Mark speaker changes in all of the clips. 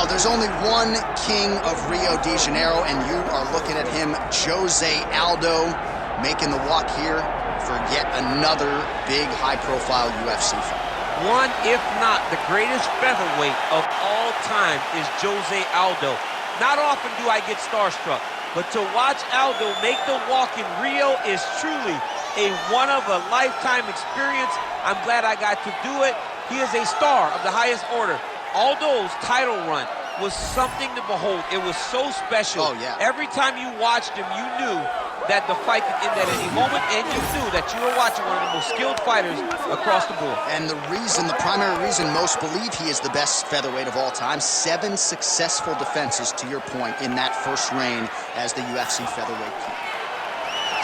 Speaker 1: Well, there's only one king of Rio de Janeiro, and you are looking at him, Jose Aldo, making the walk here for yet another big, high-profile UFC fight.
Speaker 2: One, if not the greatest featherweight of all time, is Jose Aldo. Not often do I get starstruck, but to watch Aldo make the walk in Rio is truly a one-of-a-lifetime experience. I'm glad I got to do it. He is a star of the highest order. Aldo's title run was something to behold. It was so special.
Speaker 1: Oh, yeah.
Speaker 2: Every time you watched him, you knew that the fight could end at any moment, and you knew that you were watching one of the most skilled fighters across the board.
Speaker 1: And the primary reason most believe he is the best featherweight of all time, 7 successful defenses, to your point, in that first reign as the UFC featherweight king.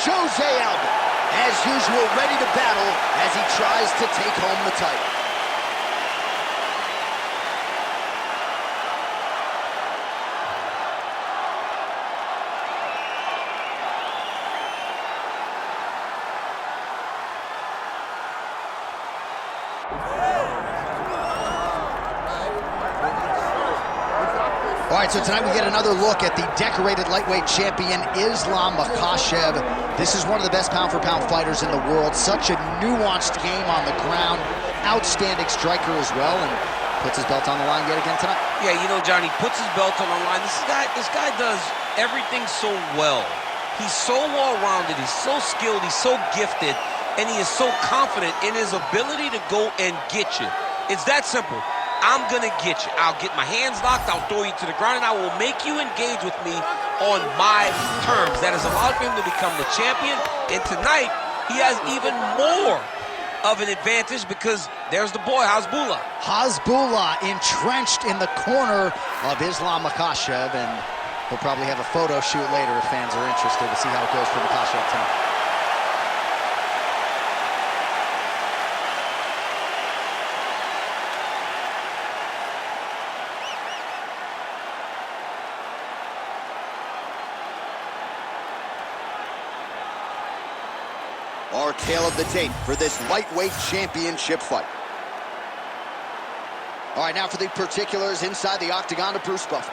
Speaker 1: Jose Aldo, as usual, ready to battle as he tries to take home the title. All right, so tonight we get another look at the decorated lightweight champion, Islam Makhachev. This is one of the best pound-for-pound fighters in the world. Such a nuanced game on the ground. Outstanding striker as well, and puts his belt on the line yet again tonight.
Speaker 2: Yeah, you know, Johnny, puts his belt on the line. This guy does everything so well. He's so well-rounded, he's so skilled, he's so gifted, and he is so confident in his ability to go and get you. It's that simple. I'm gonna get you. I'll get my hands locked, I'll throw you to the ground, and I will make you engage with me on my terms. That has allowed him to become the champion, and tonight, he has even more of an advantage because there's the boy, Hasbullah.
Speaker 1: Hasbullah entrenched in the corner of Islam Makhachev, and we'll probably have a photo shoot later if fans are interested to see how it goes for Makhachev tonight. Our tale of the tape for this lightweight championship fight. All right, now for the particulars inside the octagon to Bruce Buffer.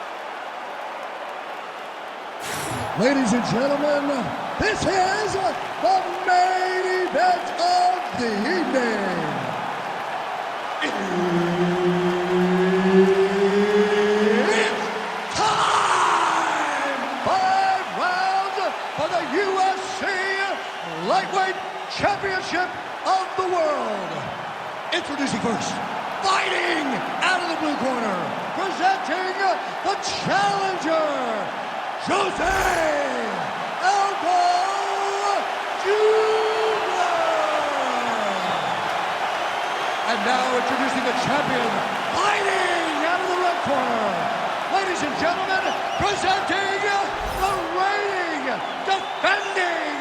Speaker 3: Ladies and gentlemen, this is the main event of the evening. It's time! 5 rounds for the UFC Lightweight Championship of the world. Introducing first, fighting out of the blue corner, presenting the challenger, Jose Aldo Jr. And now introducing the champion, fighting out of the red corner. Ladies and gentlemen, presenting the reigning, defending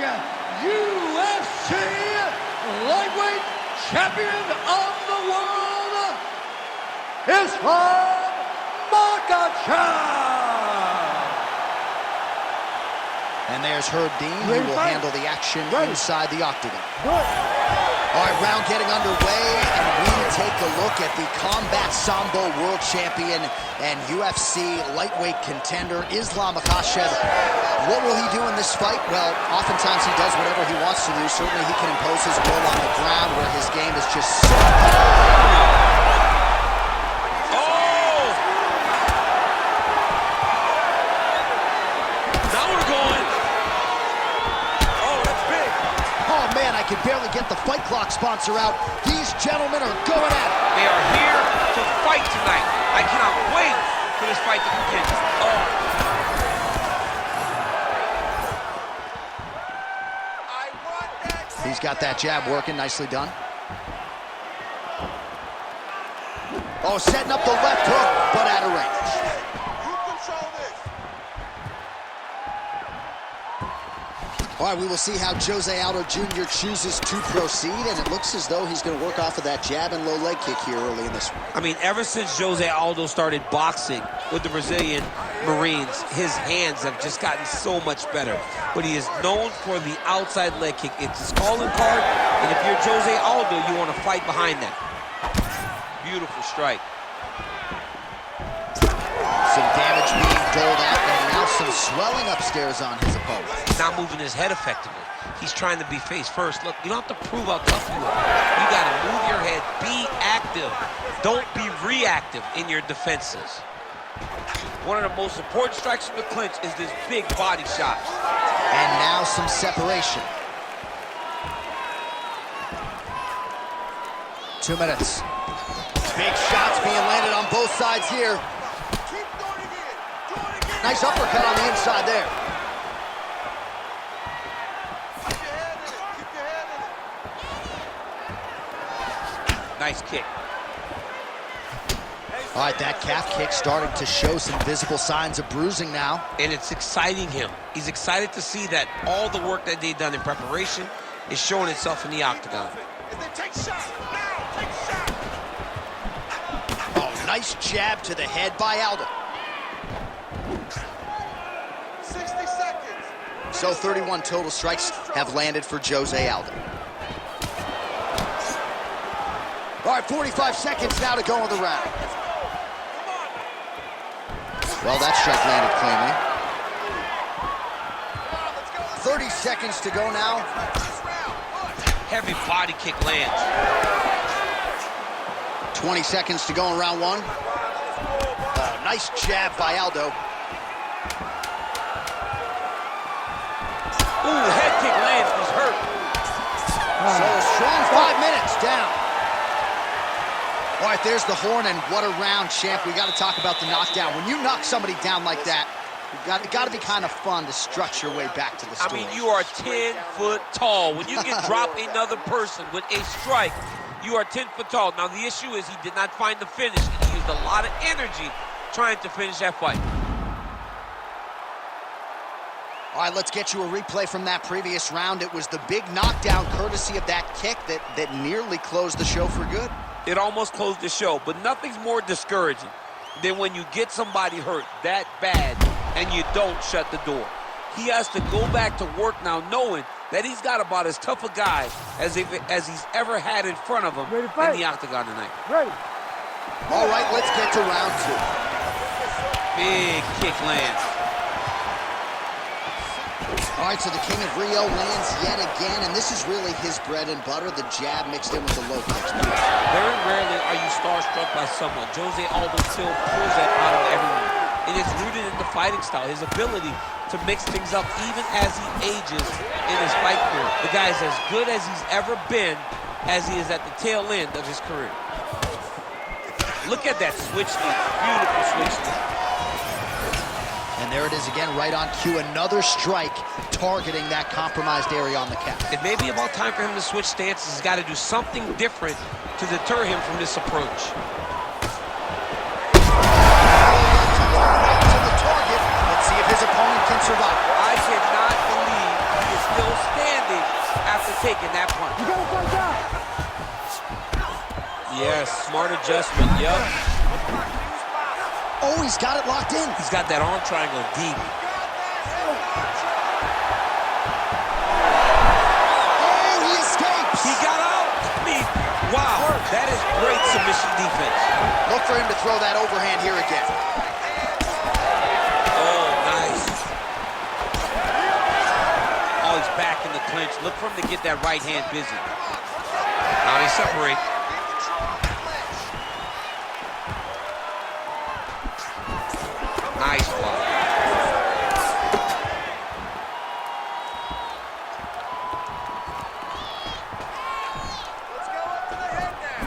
Speaker 3: UFC Lightweight Champion of the World, Islam Makhachev.
Speaker 1: And there's Herb Dean, who will handle the action inside the octagon. All right, round getting underway, and we take a look at the Combat Sambo World Champion and UFC lightweight contender, Islam Makhachev. What will he do in this fight? Well, oftentimes he does whatever he wants to do. Certainly he can impose his will on the ground, where his game is just so... I can barely get the fight clock sponsor out. These gentlemen are going at it.
Speaker 2: They are here to fight tonight. I cannot wait for this fight to continue.
Speaker 1: He's got that jab working, nicely done. Oh, setting up the left hook, but out of range. All right, we will see how Jose Aldo Jr. chooses to proceed, and it looks as though he's going to work off of that jab and low leg kick here early in this one.
Speaker 2: I mean, ever since Jose Aldo started boxing with the Brazilian Marines, his hands have just gotten so much better. But he is known for the outside leg kick. It's his calling card, and if you're Jose Aldo, you want to fight behind that. Beautiful strike.
Speaker 1: Swelling upstairs on his opponent.
Speaker 2: He's not moving his head effectively. He's trying to be face first. Look, you don't have to prove how tough you are. You got to move your head. Be active. Don't be reactive in your defenses. One of the most important strikes from the clinch is this big body shot.
Speaker 1: And now some separation. 2 minutes. Big shots being landed on both sides here. Nice uppercut on the inside there.
Speaker 2: Nice kick.
Speaker 1: All right, that calf kick starting to show some visible signs of bruising now.
Speaker 2: And it's exciting him. He's excited to see that all the work that they've done in preparation is showing itself in the octagon.
Speaker 1: Oh, nice jab to the head by Aldo.
Speaker 4: 60 seconds.
Speaker 1: So 31 total strikes have landed for Jose Aldo. All right, 45 seconds now to go in the round. Well, that strike landed cleanly. 30 seconds to go now.
Speaker 2: Heavy body kick lands.
Speaker 1: 20 seconds to go in round one. Oh, nice jab by Aldo.
Speaker 2: Ooh, head kick lands. He's hurt.
Speaker 1: So a strong 5 minutes down. All right, there's the horn, and what a round, champ. We got to talk about the knockdown. When you knock somebody down like that, it got to be kind of fun to structure your way back to the story.
Speaker 2: I mean, you are 10 foot tall. When you can drop another person with a strike, you are 10 foot tall. Now, the issue is he did not find the finish, and he used a lot of energy trying to finish that fight.
Speaker 1: All right, let's get you a replay from that previous round. It was the big knockdown courtesy of that kick that nearly closed the show for good.
Speaker 2: It almost closed the show, but nothing's more discouraging than when you get somebody hurt that bad and you don't shut the door. He has to go back to work now knowing that he's got about as tough a guy as he's ever had in front of him in the octagon tonight.
Speaker 3: Ready.
Speaker 1: All right, let's get to round two.
Speaker 2: Big kick lands.
Speaker 1: All right, so the King of Rio lands yet again, and this is really his bread and butter, the jab mixed in with the low kicks.
Speaker 2: Very rarely are you starstruck by someone. Jose Aldo still pulls that out of everyone. And it's rooted in the fighting style, his ability to mix things up even as he ages in his fight career. The guy's as good as he's ever been as he is at the tail end of his career. Look at that switch knee. Beautiful switch knee.
Speaker 1: And there it is again, right on cue. Another strike targeting that compromised area on the calf.
Speaker 2: It may be about time for him to switch stances. He's got to do something different to deter him from this approach.
Speaker 1: Right to the target. Let's see if his opponent can survive.
Speaker 2: I cannot believe he is still standing after taking that punch.
Speaker 3: You gotta fight back.
Speaker 2: Yes, smart adjustment, yep.
Speaker 1: Oh, he's got it locked in.
Speaker 2: He's got that arm triangle deep.
Speaker 1: Oh, he escapes.
Speaker 2: He got out. I mean, wow, that is great submission defense.
Speaker 1: Look for him to throw that overhand here again.
Speaker 2: Oh, nice. Oh, he's back in the clinch. Look for him to get that right hand busy. Now they separate. Nice block.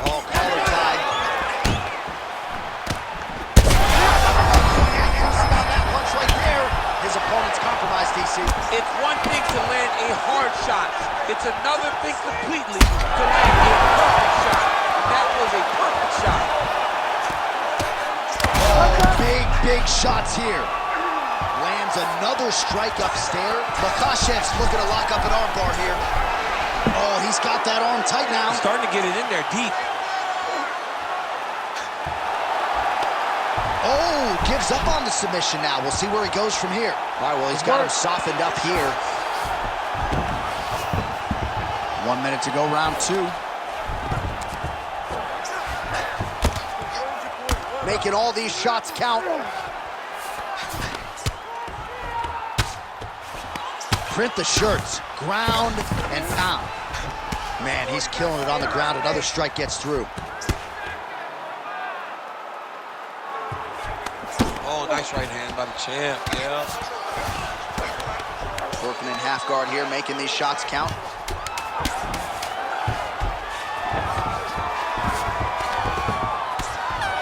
Speaker 1: Oh, collar tie. On that punch right there, his opponent's compromised, DC.
Speaker 2: It's one thing to land a hard shot. It's another thing completely to land a perfect shot. That was a perfect shot.
Speaker 1: Big shots here. Lands another strike upstairs. Makhachev's looking to lock up an armbar here. Oh, he's got that arm tight now.
Speaker 2: He's starting to get it in there deep.
Speaker 1: Oh, gives up on the submission now. We'll see where he goes from here. All right, well, he's got him softened up here. 1 minute to go, round two. Making all these shots count. Print the shirts, ground and pound. Man, he's killing it on the ground. Another strike gets through.
Speaker 2: Oh, nice right hand by the champ, yeah.
Speaker 1: Working in half guard here, making these shots count.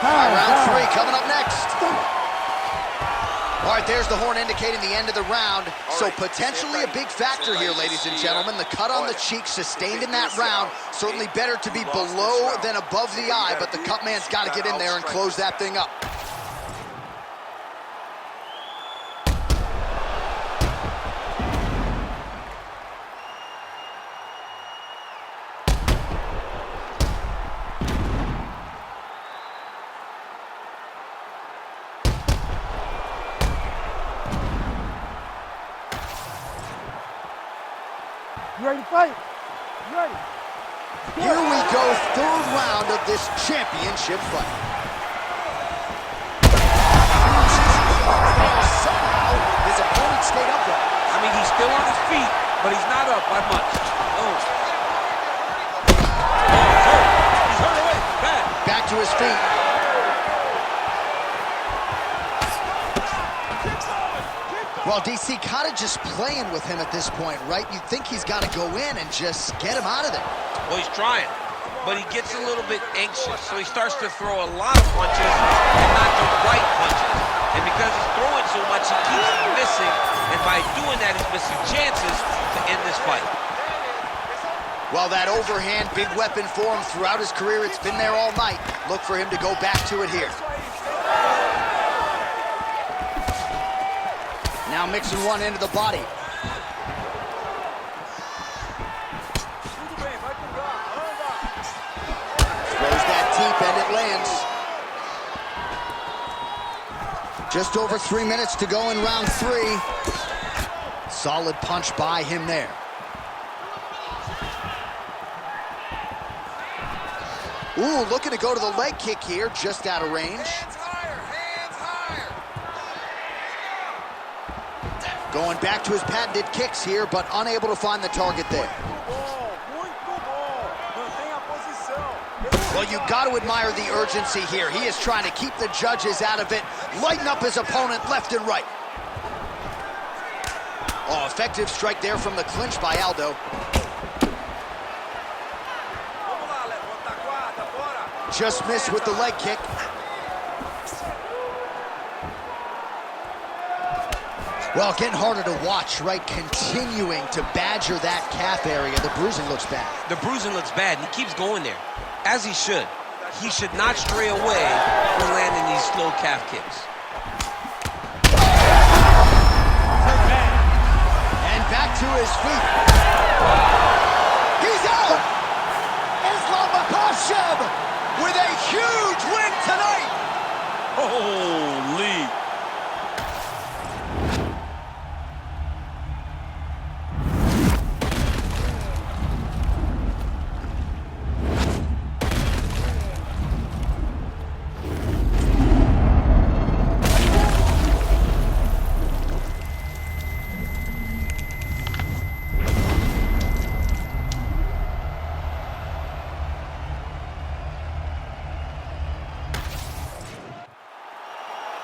Speaker 1: All right, round 3 coming up next. All right, there's the horn indicating the end of the round. So potentially a big factor here, ladies and gentlemen. The cut on the cheek sustained in that round. Certainly better to be below than above the eye, but the cut man's got to get in there and close that thing up.
Speaker 5: You ready to fight? You ready?
Speaker 1: Here we go, 3rd round of this championship fight. Somehow, his opponent stayed upright.
Speaker 2: I mean, he's still on his feet, but he's not up by much. Oh. He's hurt away. Bad.
Speaker 1: Back to his feet. Well, DC kind of just playing with him at this point, right? You think he's got to go in and just get him out of there.
Speaker 2: Well, he's trying, but he gets a little bit anxious, so he starts to throw a lot of punches and not the right punches. And because he's throwing so much, he keeps missing, and by doing that, he's missing chances to end this fight.
Speaker 1: Well, that overhand, big weapon for him throughout his career. It's been there all night. Look for him to go back to it here. Now mixing one into the body. Throws that deep and it lands. Just over 3 minutes to go in round 3. Solid punch by him there. Ooh, looking to go to the leg kick here, just out of range. Going back to his patented kicks here, but unable to find the target there. Well, you got to admire the urgency here. He is trying to keep the judges out of it, lighten up his opponent left and right. Oh, effective strike there from the clinch by Aldo. Just missed with the leg kick. Well, getting harder to watch, right? Continuing to badger that calf area. The bruising looks bad.
Speaker 2: The bruising looks bad, and he keeps going there, as he should. He should not stray away from landing these slow calf kicks.
Speaker 1: And back to his feet. He's out! Islam Makhachev with a huge win tonight!
Speaker 2: Holy!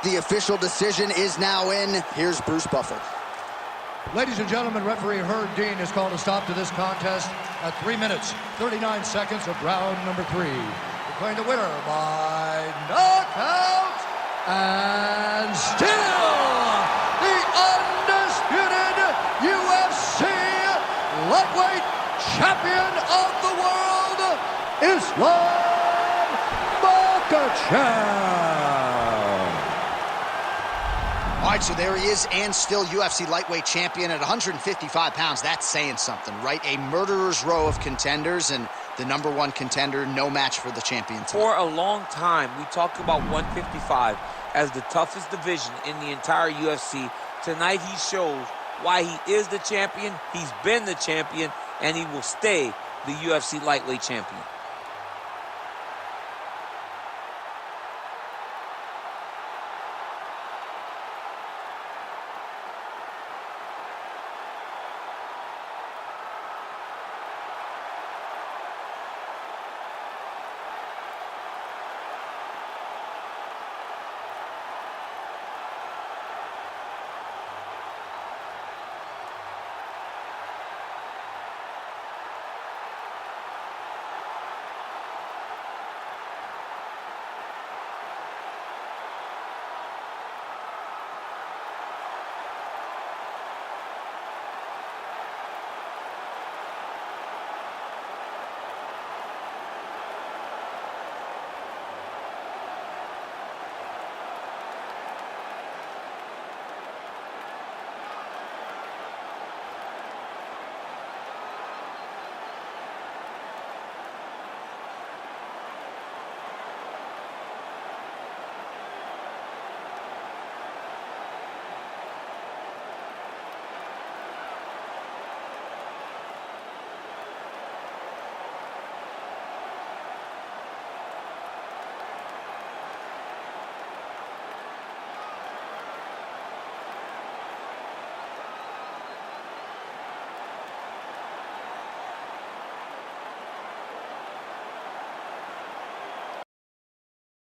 Speaker 1: The official decision is now in. Here's Bruce Buffer.
Speaker 3: Ladies and gentlemen, referee Herb Dean has called a stop to this contest at 3 minutes, 39 seconds of round number 3. Declaring the winner by knockout and still the undisputed UFC lightweight champion of the world, Islam Makhachev.
Speaker 1: All right, so there he is, and still UFC lightweight champion at 155 pounds. That's saying something, right? A murderer's row of contenders, and the #1 contender, no match for the champion tonight.
Speaker 2: For a long time, we talked about 155 as the toughest division in the entire UFC. Tonight, he shows why he is the champion, he's been the champion, and he will stay the UFC lightweight champion.